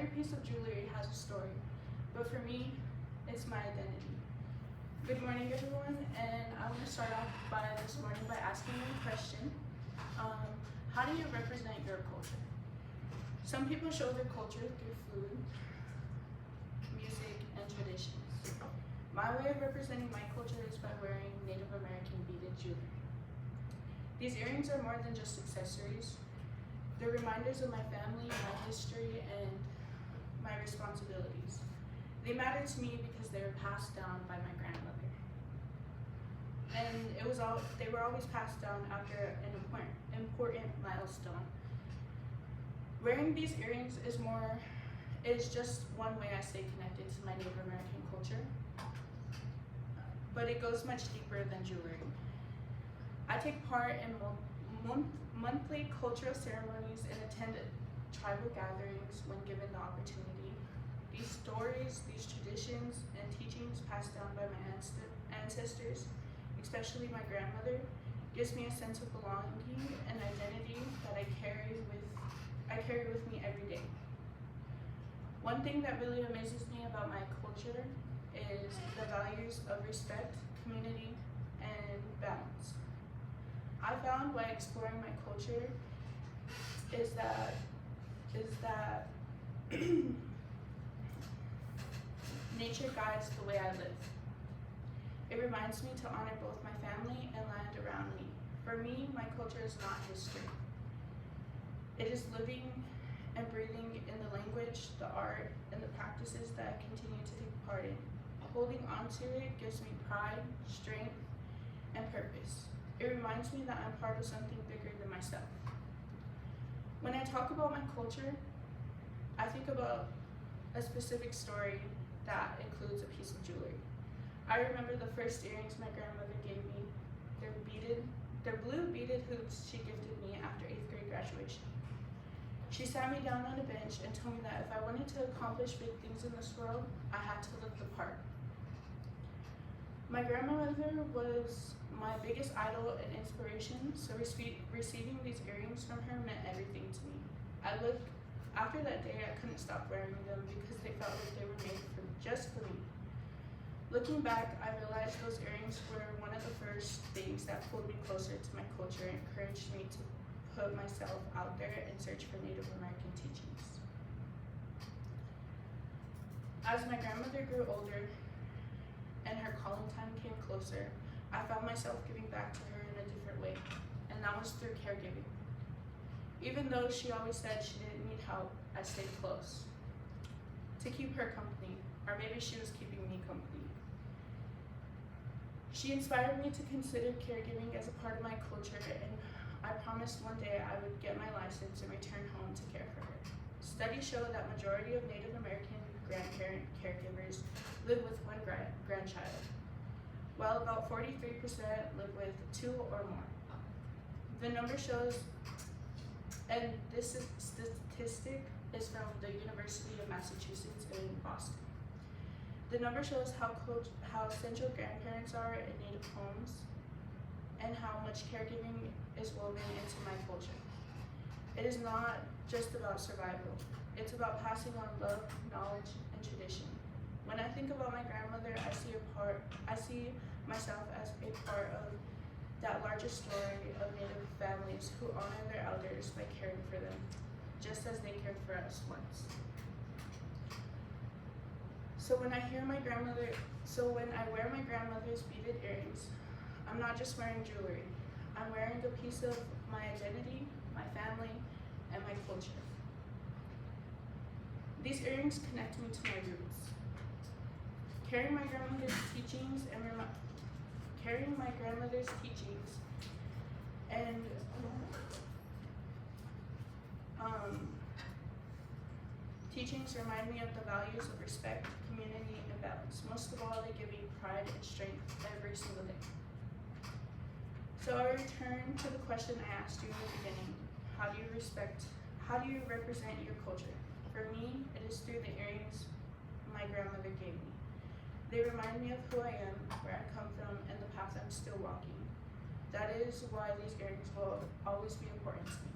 Every piece of jewelry has a story, but for me, it's my identity. Good morning, everyone, and I want to start off this morning by asking you a question. How do you represent your culture? Some people show their culture through food, music, and traditions. My way of representing my culture is by wearing Native American beaded jewelry. These earrings are more than just accessories. They're reminders of my family, my history, and my responsibilities. They matter to me because they were passed down by my grandmother. And they were always passed down after an important milestone. Wearing these earrings is just one way I stay connected to my Native American culture, but it goes much deeper than jewelry. I take part in monthly cultural ceremonies and attend tribal gatherings when given the opportunity. These stories, these traditions, and teachings passed down by my ancestors, especially my grandmother, gives me a sense of belonging and identity that I carry with me every day. One thing that really amazes me about my culture is the values of respect, community, and balance. I found by exploring my culture is that nature guides the way I live. It reminds me to honor both my family and land around me. For me, my culture is not history. It is living and breathing in the language, the art, and the practices that I continue to take part in. Holding on to it gives me pride, strength, and purpose. It reminds me that I'm part of something bigger than myself. When I talk about my culture, I think about a specific story that includes a piece of jewelry. I remember the first earrings my grandmother gave me. They're blue beaded hoops she gifted me after 8th grade graduation. She sat me down on a bench and told me that if I wanted to accomplish big things in this world, I had to look the part. My grandmother was my biggest idol and inspiration, so receiving these earrings from her meant everything to me. After that day, I couldn't stop wearing them because they felt like they were made just for me. Looking back, I realized those earrings were one of the first things that pulled me closer to my culture and encouraged me to put myself out there and search for Native American teachings. As my grandmother grew older and her calling time came closer, I found myself giving back to her in a different way, and that was through caregiving. Even though she always said she didn't need help, I stayed close to keep her company, or maybe she was keeping me company. She inspired me to consider caregiving as a part of my culture, and I promised one day I would get my license and return home to care for her. Studies show that majority of Native American grandparent caregivers live with one grandchild, while about 43% live with 2 or more. The number shows, and this statistic is from the University of Massachusetts in Boston. The number shows how essential grandparents are in Native homes and how much caregiving is woven into my culture. It is not just about survival. It's about passing on love, knowledge, and tradition. When I think about my grandmother, I see myself as a part of that larger story of Native families who honor their elders by caring for them, just as they cared for us once. So when I wear my grandmother's beaded earrings, I'm not just wearing jewelry. I'm wearing a piece of my identity, my family, and my culture. These earrings connect me to my roots. Carrying my grandmother's teachings and teachings remind me of the values of respect, community, and balance. Most of all, they give me pride and strength every single day. So I return to the question I asked you in the beginning: how do you represent your culture? For me, it is through the earrings my grandmother gave me. They remind me of who I am, where I come from, and the path I'm still walking. That is why these earrings will always be important to me.